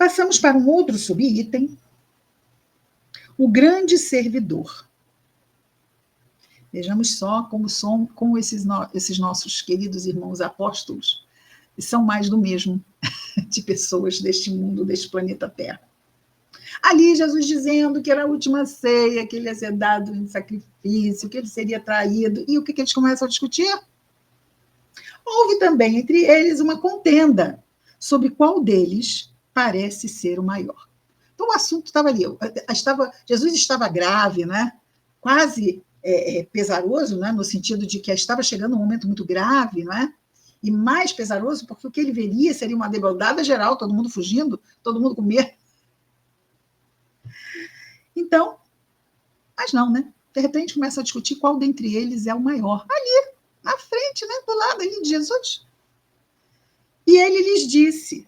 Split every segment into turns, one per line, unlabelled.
Passamos para um outro subitem, o grande servidor. Vejamos só como esses nossos queridos irmãos apóstolos são mais do mesmo de pessoas deste mundo, deste planeta Terra. Ali Jesus dizendo que era a última ceia, que ele ia ser dado em sacrifício, que ele seria traído. E o que eles começam a discutir? Houve também entre eles uma contenda sobre qual deles parece ser o maior. Então o assunto estava ali. Jesus estava grave, né? Quase pesaroso, né? No sentido de que estava chegando um momento muito grave, não é? E mais pesaroso porque o que ele veria seria uma debandada geral, todo mundo fugindo, todo mundo com medo. Então, mas não, né? De repente começa a discutir qual dentre eles é o maior. Ali, na frente, né? Do lado ali de Jesus. E ele lhes disse: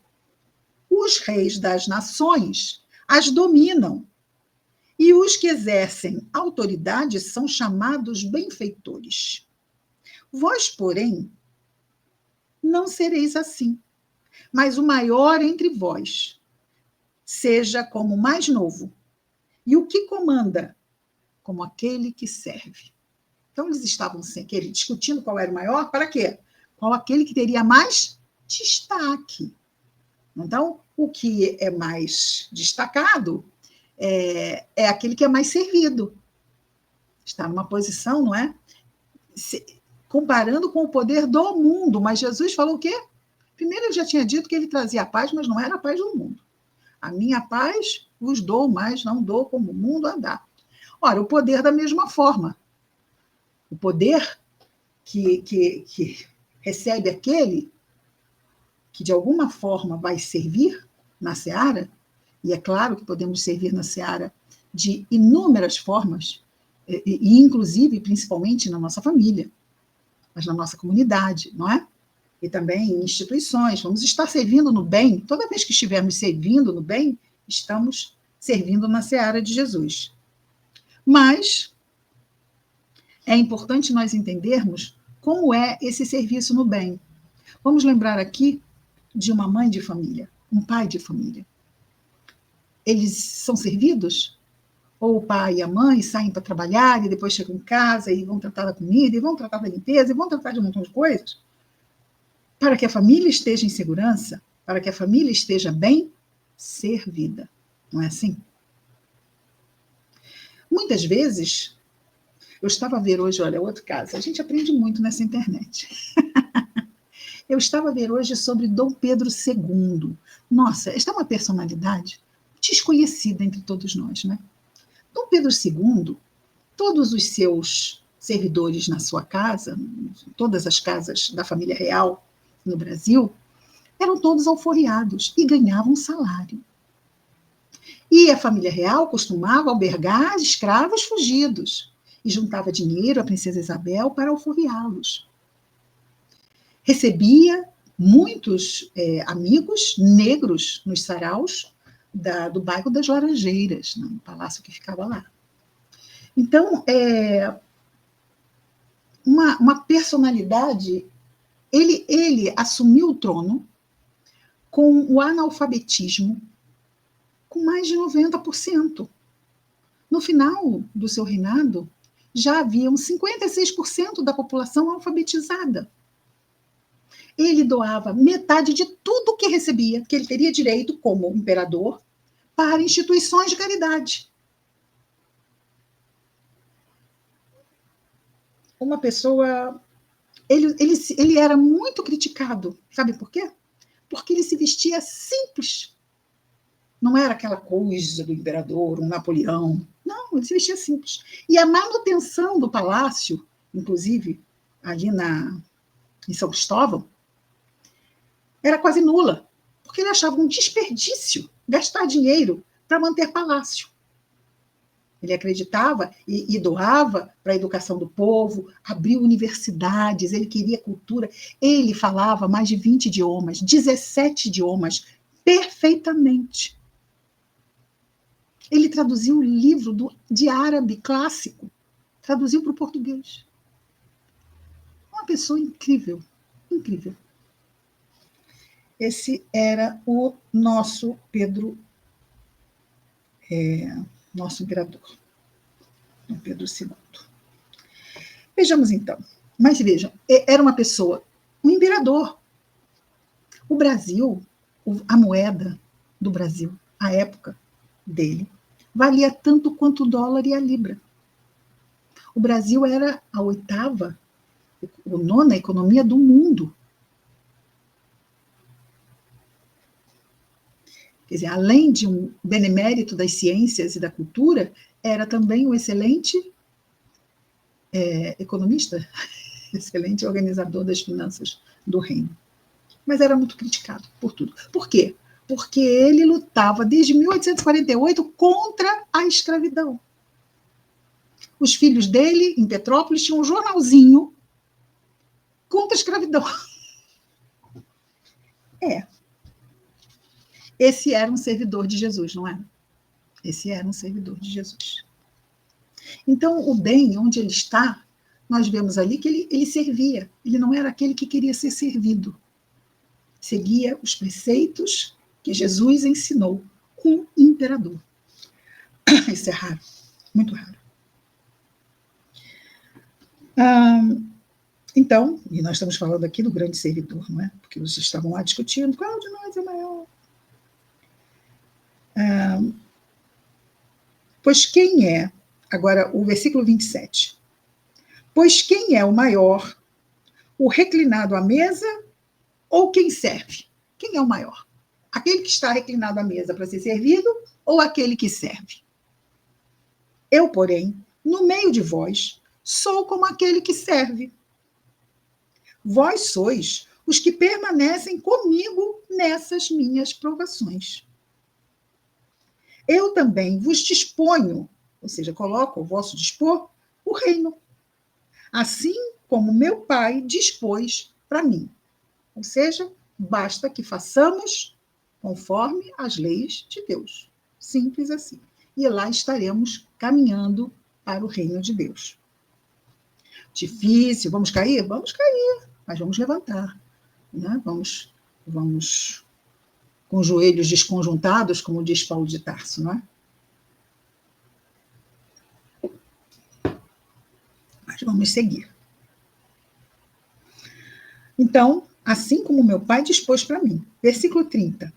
os reis das nações as dominam, e os que exercem autoridade são chamados benfeitores. Vós, porém, não sereis assim, mas o maior entre vós seja como o mais novo, e o que comanda, como aquele que serve. Então, eles estavam discutindo qual era o maior, para quê? Qual aquele que teria mais destaque. Então, o que é mais destacado é aquele que é mais servido. Está numa posição, não é? Comparando com o poder do mundo. Mas Jesus falou o quê? Primeiro, ele já tinha dito que ele trazia a paz, mas não era a paz do mundo. A minha paz vos dou, mas não dou como o mundo a dá. Ora, o poder da mesma forma. O poder que recebe aquele que, de alguma forma, vai servir na seara, e é claro que podemos servir na seara de inúmeras formas, e inclusive, principalmente, na nossa família, mas na nossa comunidade, não é? E também em instituições. Vamos estar servindo no bem. Toda vez que estivermos servindo no bem, estamos servindo na seara de Jesus. Mas é importante nós entendermos como é esse serviço no bem. Vamos lembrar aqui de uma mãe de família, um pai de família. Eles são servidos? Ou o pai e a mãe saem para trabalhar e depois chegam em casa e vão tratar da comida, e vão tratar da limpeza, e vão tratar de um montão de coisas? Para que a família esteja em segurança, para que a família esteja bem servida. Não é assim? Muitas vezes, eu estava a ver hoje, olha, outro caso, a gente aprende muito nessa internet. Eu estava a ver hoje sobre Dom Pedro II. Nossa, esta é uma personalidade desconhecida entre todos nós, né? Dom Pedro II, todos os seus servidores na sua casa, todas as casas da família real no Brasil, eram todos alforriados e ganhavam salário. E a família real costumava albergar escravos fugidos e juntava dinheiro à princesa Isabel para alforriá-los. Recebia muitos amigos negros nos saraus do bairro das Laranjeiras, no palácio que ficava lá. Então, uma personalidade, ele assumiu o trono com o analfabetismo com mais de 90%. No final do seu reinado, já haviam 56% da população alfabetizada. Ele doava metade de tudo que recebia, que ele teria direito como imperador, para instituições de caridade. Uma pessoa... Ele era muito criticado. Sabe por quê? Porque ele se vestia simples. Não era aquela coisa do imperador, um Napoleão. Não, ele se vestia simples. E a manutenção do palácio, inclusive ali em São Cristóvão, era quase nula, porque ele achava um desperdício gastar dinheiro para manter palácio. Ele acreditava e doava para a educação do povo, abriu universidades, ele queria cultura. Ele falava mais de 20 idiomas, 17 idiomas, perfeitamente. Ele traduziu o livro de árabe clássico, traduziu para o português. Uma pessoa incrível, incrível. Esse era o nosso Pedro, nosso imperador, o Pedro II. Vejamos então. Mas vejam, era uma pessoa, um imperador. O Brasil, a moeda do Brasil, a época dele, valia tanto quanto o dólar e a libra. O Brasil era a oitava, ou nona economia do mundo. Quer dizer, além de um benemérito das ciências e da cultura, era também um excelente economista, excelente organizador das finanças do reino. Mas era muito criticado por tudo. Por quê? Porque ele lutava desde 1848 contra a escravidão. Os filhos dele, em Petrópolis, tinham um jornalzinho contra a escravidão. Esse era um servidor de Jesus, não é? Esse era um servidor de Jesus. Então, o bem, onde ele está, nós vemos ali que ele servia. Ele não era aquele que queria ser servido. Seguia os preceitos que Jesus ensinou. Um imperador. Isso é raro, muito raro. Então, e nós estamos falando aqui do grande servidor, não é? Porque eles estavam lá discutindo qual de nós é maior. Pois quem é, agora o versículo 27, pois quem é o maior, o reclinado à mesa ou quem serve? Quem é o maior? Aquele que está reclinado à mesa para ser servido ou aquele que serve? Eu, porém, no meio de vós, sou como aquele que serve. Vós sois os que permanecem comigo nessas minhas provações. Eu também vos disponho, ou seja, coloco ao vosso dispor, o reino, assim como meu Pai dispôs para mim. Ou seja, basta que façamos conforme as leis de Deus. Simples assim. E lá estaremos caminhando para o reino de Deus. Difícil, vamos cair? Vamos cair, mas vamos levantar. Né? Vamos com os joelhos desconjuntados, como diz Paulo de Tarso, não é? Mas vamos seguir. Então, assim como meu Pai dispôs para mim. Versículo 30.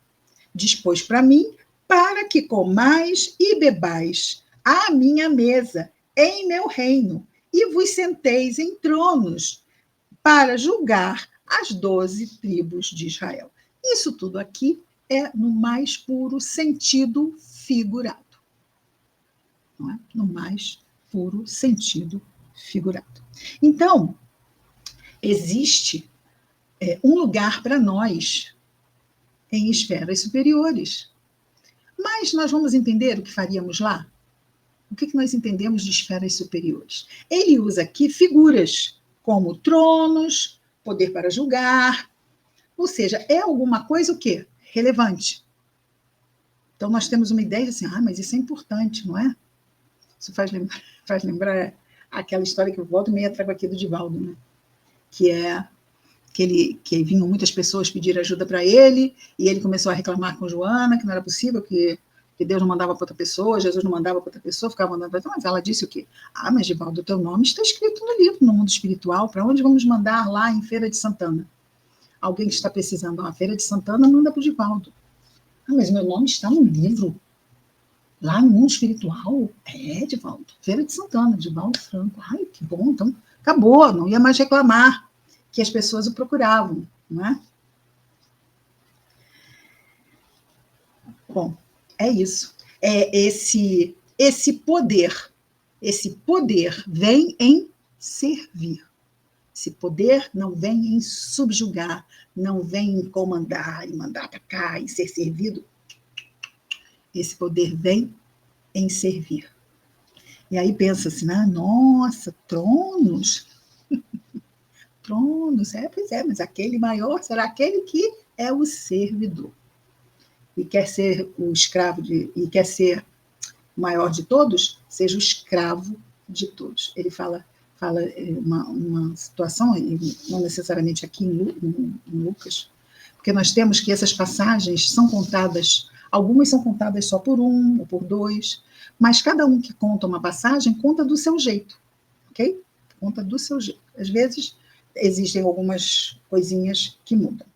Dispôs para mim para que comais e bebais à minha mesa em meu reino e vos senteis em tronos para julgar as 12 tribos de Israel. Isso tudo aqui é no mais puro sentido figurado. Não é? No mais puro sentido figurado. Então, existe um lugar para nós em esferas superiores. Mas nós vamos entender o que faríamos lá? O que nós entendemos de esferas superiores? Ele usa aqui figuras como tronos, poder para julgar, ou seja, é alguma coisa o quê? Relevante. Então nós temos uma ideia assim, mas isso é importante, não é? Isso faz lembrar aquela história que eu volto e meia trago aqui do Divaldo, né? Que vinham muitas pessoas pedir ajuda para ele, e ele começou a reclamar com Joana, que não era possível, que Deus não mandava para outra pessoa, Jesus não mandava para outra pessoa, ficava mandando para outra. Mas ela disse o quê? Mas, Divaldo, o teu nome está escrito no livro, no mundo espiritual, para onde vamos mandar lá em Feira de Santana? Alguém que está precisando, a Feira de Santana manda para o Divaldo. Mas meu nome está no livro, lá no mundo espiritual? Divaldo, Feira de Santana, Divaldo Franco. Ai, que bom, então acabou, não ia mais reclamar que as pessoas o procuravam, não é? Bom, é isso. Esse poder vem em servir. Esse poder não vem em subjugar, não vem em comandar e mandar para cá e ser servido. Esse poder vem em servir. E aí pensa-se, nossa, tronos. Tronos, pois é, mas aquele maior será aquele que é o servidor. E quer ser o escravo e quer ser o maior de todos, seja o escravo de todos. Ele fala uma situação, não necessariamente aqui em Lucas, porque nós temos que essas passagens são contadas, algumas são contadas só por um ou por dois, mas cada um que conta uma passagem conta do seu jeito, ok? Conta do seu jeito. Às vezes existem algumas coisinhas que mudam.